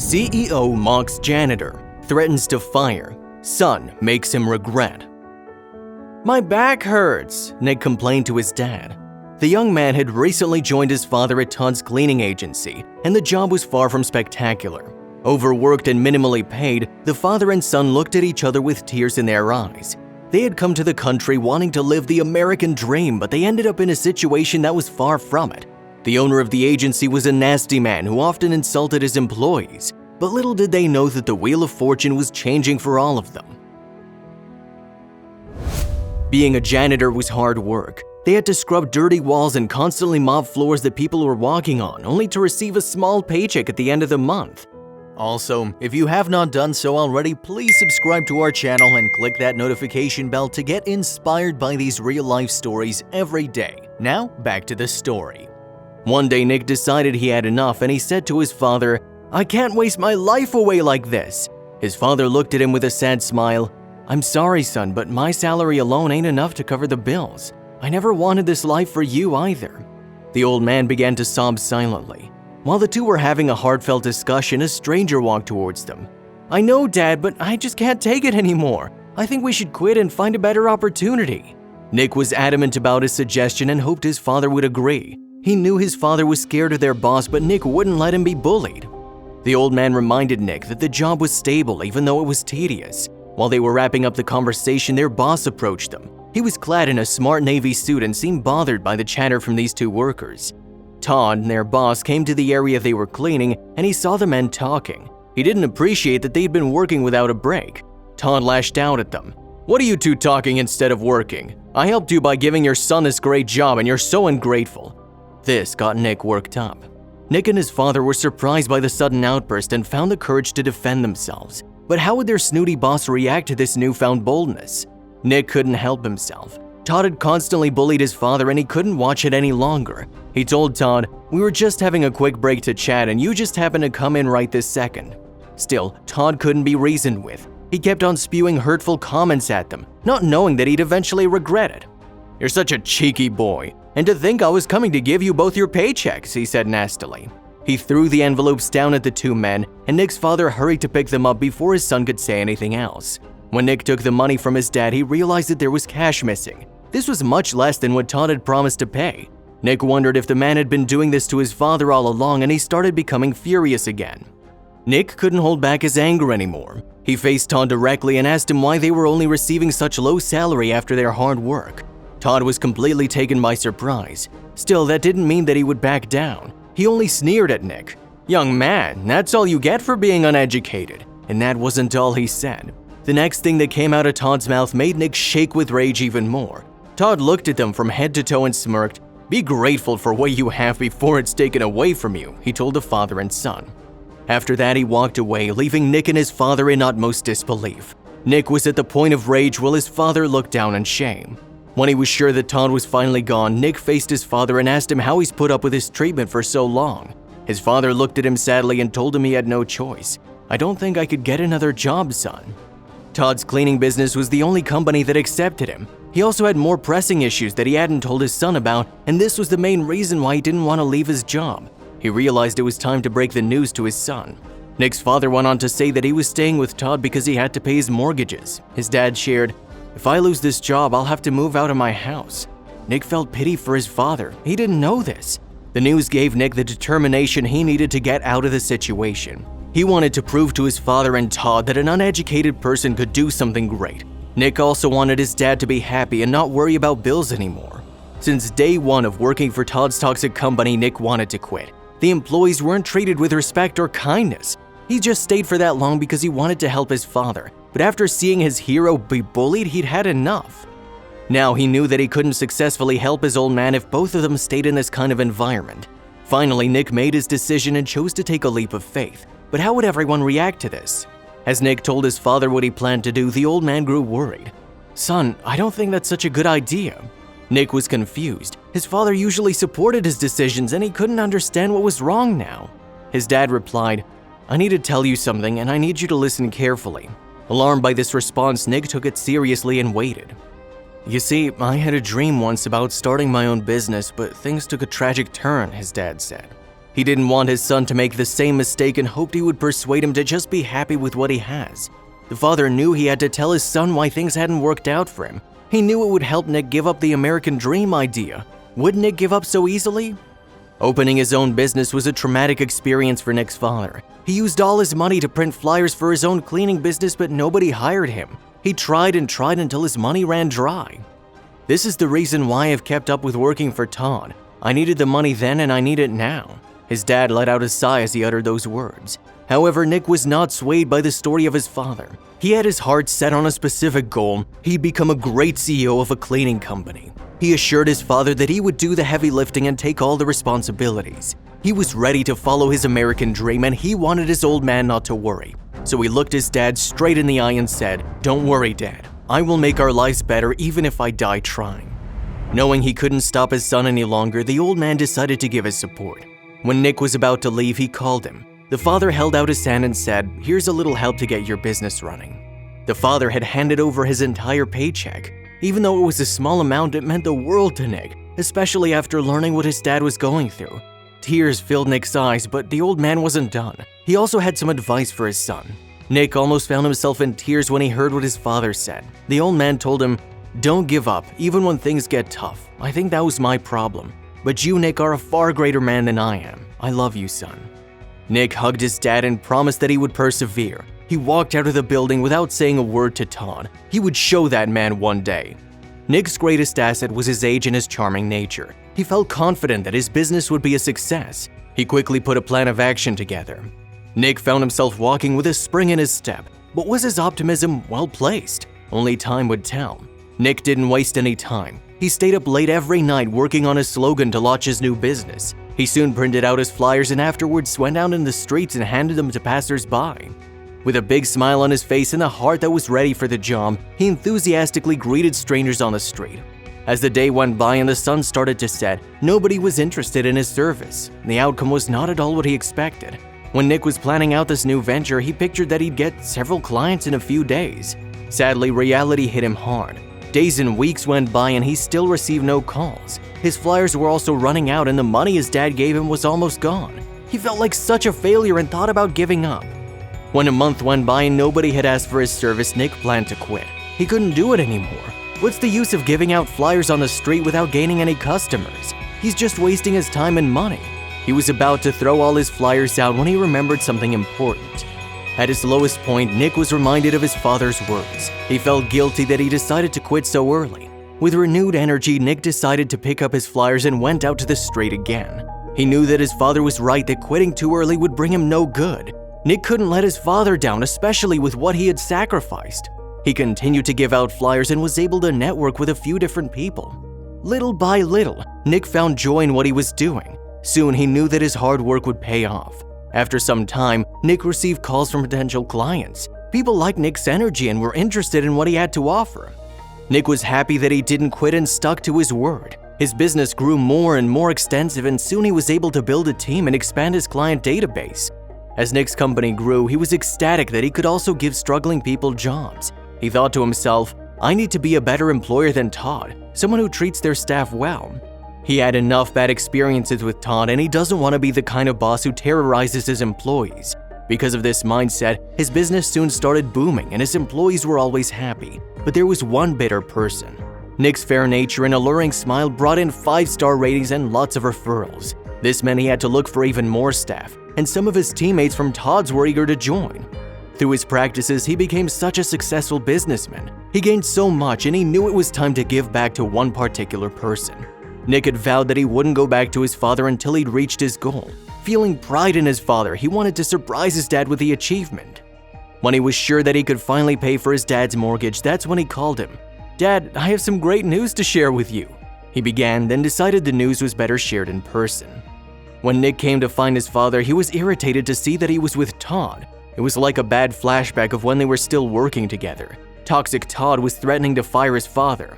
CEO mocks janitor, threatens to fire, son makes him regret. "My back hurts," Nick complained to his dad. The young man had recently joined his father at Todd's cleaning agency, and the job was far from spectacular. Overworked and minimally paid, the father and son looked at each other with tears in their eyes. They had come to the country wanting to live the American dream, but they ended up in a situation that was far from it. The owner of the agency was a nasty man who often insulted his employees, but little did they know that the wheel of fortune was changing for all of them. Being a janitor was hard work. They had to scrub dirty walls and constantly mop floors that people were walking on, only to receive a small paycheck at the end of the month. Also, if you have not done so already, please subscribe to our channel and click that notification bell to get inspired by these real-life stories every day. Now, back to the story. One day, Nick decided he had enough and he said to his father, "I can't waste my life away like this." His father looked at him with a sad smile. "I'm sorry, son, but my salary alone ain't enough to cover the bills. I never wanted this life for you either." The old man began to sob silently. While the two were having a heartfelt discussion, a stranger walked towards them. "I know, Dad, but I just can't take it anymore. I think we should quit and find a better opportunity." Nick was adamant about his suggestion and hoped his father would agree. He knew his father was scared of their boss, but Nick wouldn't let him be bullied. The old man reminded Nick that the job was stable even though it was tedious. While they were wrapping up the conversation, their boss approached them. He was clad in a smart navy suit and seemed bothered by the chatter from these two workers. Todd, their boss, came to the area they were cleaning and he saw the men talking. He didn't appreciate that they'd been working without a break. Todd lashed out at them. "What are you two talking instead of working? I helped you by giving your son this great job and you're so ungrateful." This got Nick worked up. Nick and his father were surprised by the sudden outburst and found the courage to defend themselves. But how would their snooty boss react to this newfound boldness? Nick couldn't help himself. Todd had constantly bullied his father and he couldn't watch it any longer. He told Todd, "We were just having a quick break to chat and you just happened to come in right this second." Still, Todd couldn't be reasoned with. He kept on spewing hurtful comments at them, not knowing that he'd eventually regret it. "You're such a cheeky boy. And to think I was coming to give you both your paychecks," he said nastily. He threw the envelopes down at the two men, and Nick's father hurried to pick them up before his son could say anything else. When Nick took the money from his dad, he realized that there was cash missing. This was much less than what Todd had promised to pay. Nick wondered if the man had been doing this to his father all along, and he started becoming furious again. Nick couldn't hold back his anger anymore. He faced Todd directly and asked him why they were only receiving such low salary after their hard work. Todd was completely taken by surprise. Still, that didn't mean that he would back down. He only sneered at Nick. "Young man, that's all you get for being uneducated." And that wasn't all he said. The next thing that came out of Todd's mouth made Nick shake with rage even more. Todd looked at them from head to toe and smirked. "Be grateful for what you have before it's taken away from you," he told the father and son. After that, he walked away, leaving Nick and his father in utmost disbelief. Nick was at the point of rage while his father looked down in shame. When he was sure that Todd was finally gone, Nick faced his father and asked him how he's put up with his treatment for so long. His father looked at him sadly and told him he had no choice. "I don't think I could get another job, son." Todd's cleaning business was the only company that accepted him. He also had more pressing issues that he hadn't told his son about, and this was the main reason why he didn't want to leave his job. He realized it was time to break the news to his son. Nick's father went on to say that he was staying with Todd because he had to pay his mortgages. His dad shared, "If I lose this job, I'll have to move out of my house." Nick felt pity for his father. He didn't know this. The news gave Nick the determination he needed to get out of the situation. He wanted to prove to his father and Todd that an uneducated person could do something great. Nick also wanted his dad to be happy and not worry about bills anymore. Since day one of working for Todd's toxic company, Nick wanted to quit. The employees weren't treated with respect or kindness. He just stayed for that long because he wanted to help his father. But after seeing his hero be bullied, he'd had enough. Now he knew that he couldn't successfully help his old man if both of them stayed in this kind of environment. Finally, Nick made his decision and chose to take a leap of faith. But how would everyone react to this? As Nick told his father what he planned to do, the old man grew worried. "Son, I don't think that's such a good idea." Nick was confused. His father usually supported his decisions and he couldn't understand what was wrong now. His dad replied, "I need to tell you something and I need you to listen carefully." Alarmed by this response, Nick took it seriously and waited. "You see, I had a dream once about starting my own business, but things took a tragic turn," his dad said. He didn't want his son to make the same mistake and hoped he would persuade him to just be happy with what he has. The father knew he had to tell his son why things hadn't worked out for him. He knew it would help Nick give up the American dream idea. Would Nick give up so easily? Opening his own business was a traumatic experience for Nick's father. He used all his money to print flyers for his own cleaning business, but nobody hired him. He tried and tried until his money ran dry. This is the reason why I've kept up with working for Todd. I needed the money then and I need it now. His dad let out a sigh as he uttered those words. However, Nick was not swayed by the story of his father. He had his heart set on a specific goal. He'd become a great CEO of a cleaning company. He assured his father that he would do the heavy lifting and take all the responsibilities. He was ready to follow his American dream and he wanted his old man not to worry. So he looked his dad straight in the eye and said, "Don't worry, Dad. I will make our lives better even if I die trying." Knowing he couldn't stop his son any longer, the old man decided to give his support. When Nick was about to leave, he called him. The father held out his hand and said, "Here's a little help to get your business running." The father had handed over his entire paycheck. Even though it was a small amount, it meant the world to Nick, especially after learning what his dad was going through. Tears filled Nick's eyes, but the old man wasn't done. He also had some advice for his son. Nick almost found himself in tears when he heard what his father said. The old man told him, "Don't give up, even when things get tough. I think that was my problem. But you, Nick, are a far greater man than I am. I love you, son." Nick hugged his dad and promised that he would persevere. He walked out of the building without saying a word to Todd. He would show that man one day. Nick's greatest asset was his age and his charming nature. He felt confident that his business would be a success. He quickly put a plan of action together. Nick found himself walking with a spring in his step, but was his optimism well placed? Only time would tell. Nick didn't waste any time. He stayed up late every night working on his slogan to launch his new business. He soon printed out his flyers and afterwards went out in the streets and handed them to passers-by. With a big smile on his face and a heart that was ready for the job, he enthusiastically greeted strangers on the street. As the day went by and the sun started to set, nobody was interested in his service. The outcome was not at all what he expected. When Nick was planning out this new venture, he pictured that he'd get several clients in a few days. Sadly, reality hit him hard. Days and weeks went by and he still received no calls. His flyers were also running out and the money his dad gave him was almost gone. He felt like such a failure and thought about giving up. When a month went by and nobody had asked for his service, Nick planned to quit. He couldn't do it anymore. What's the use of giving out flyers on the street without gaining any customers? He's just wasting his time and money. He was about to throw all his flyers out when he remembered something important. At his lowest point, Nick was reminded of his father's words. He felt guilty that he decided to quit so early. With renewed energy, Nick decided to pick up his flyers and went out to the street again. He knew that his father was right that quitting too early would bring him no good. Nick couldn't let his father down, especially with what he had sacrificed. He continued to give out flyers and was able to network with a few different people. Little by little, Nick found joy in what he was doing. Soon he knew that his hard work would pay off. After some time, Nick received calls from potential clients. People liked Nick's energy and were interested in what he had to offer. Nick was happy that he didn't quit and stuck to his word. His business grew more and more extensive and soon he was able to build a team and expand his client database. As Nick's company grew, he was ecstatic that he could also give struggling people jobs. He thought to himself, "I need to be a better employer than Todd, someone who treats their staff well." He had enough bad experiences with Todd and he doesn't want to be the kind of boss who terrorizes his employees. Because of this mindset, his business soon started booming and his employees were always happy. But there was one bitter person. Nick's fair nature and alluring smile brought in 5-star ratings and lots of referrals. This meant he had to look for even more staff, and some of his teammates from Todd's were eager to join. Through his practices, he became such a successful businessman. He gained so much and he knew it was time to give back to one particular person. Nick had vowed that he wouldn't go back to his father until he'd reached his goal. Feeling pride in his father, he wanted to surprise his dad with the achievement. When he was sure that he could finally pay for his dad's mortgage, that's when he called him. "Dad, I have some great news to share with you," he began, then decided the news was better shared in person. When Nick came to find his father, he was irritated to see that he was with Todd. It was like a bad flashback of when they were still working together. Toxic Todd was threatening to fire his father.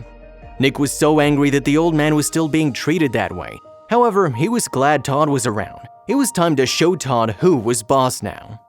Nick was so angry that the old man was still being treated that way. However, he was glad Todd was around. It was time to show Todd who was boss now.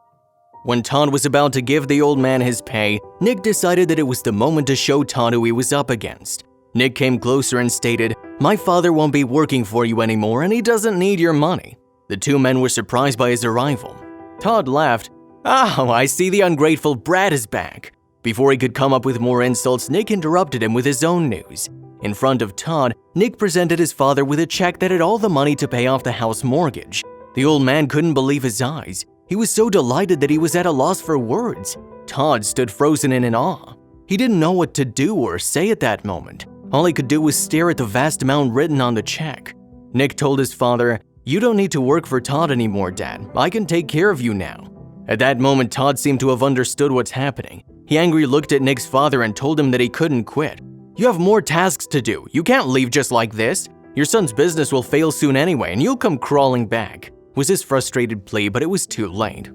When Todd was about to give the old man his pay, Nick decided that it was the moment to show Todd who he was up against. Nick came closer and stated, "My father won't be working for you anymore and he doesn't need your money." The two men were surprised by his arrival. Todd laughed. "Oh, I see the ungrateful brat is back." Before he could come up with more insults, Nick interrupted him with his own news. In front of Todd, Nick presented his father with a check that had all the money to pay off the house mortgage. The old man couldn't believe his eyes. He was so delighted that he was at a loss for words. Todd stood frozen in awe. He didn't know what to do or say at that moment. All he could do was stare at the vast amount written on the check. Nick told his father, "You don't need to work for Todd anymore, Dad. I can take care of you now." At that moment, Todd seemed to have understood what's happening. He angrily looked at Nick's father and told him that he couldn't quit. "You have more tasks to do. You can't leave just like this. Your son's business will fail soon anyway, and you'll come crawling back," was his frustrated plea, but it was too late.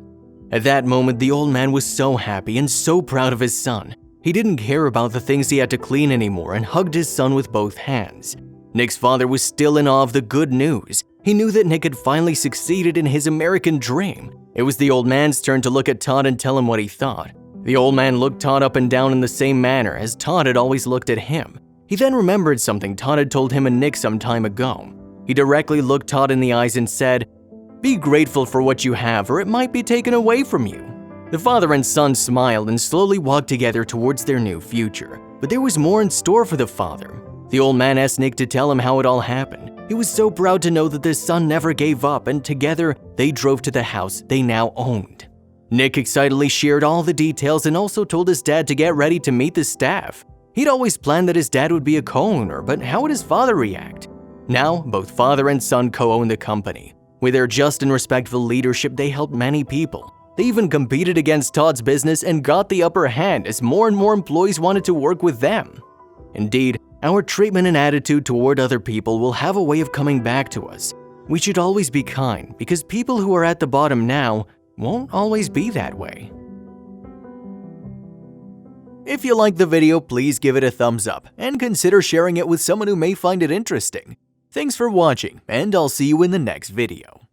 At that moment, the old man was so happy and so proud of his son. He didn't care about the things he had to clean anymore and hugged his son with both hands. Nick's father was still in awe of the good news. He knew that Nick had finally succeeded in his American dream. It was the old man's turn to look at Todd and tell him what he thought. The old man looked Todd up and down in the same manner as Todd had always looked at him. He then remembered something Todd had told him and Nick some time ago. He directly looked Todd in the eyes and said, "Be grateful for what you have, or it might be taken away from you." The father and son smiled and slowly walked together towards their new future. But there was more in store for the father. The old man asked Nick to tell him how it all happened. He was so proud to know that his son never gave up, and together they drove to the house they now owned. Nick excitedly shared all the details and also told his dad to get ready to meet the staff. He'd always planned that his dad would be a co-owner, but how would his father react? Now, both father and son co-own the company. With their just and respectful leadership, they helped many people. They even competed against Todd's business and got the upper hand as more and more employees wanted to work with them. Indeed, our treatment and attitude toward other people will have a way of coming back to us. We should always be kind, because people who are at the bottom now won't always be that way. If you liked the video, please give it a thumbs up and consider sharing it with someone who may find it interesting. Thanks for watching, and I'll see you in the next video.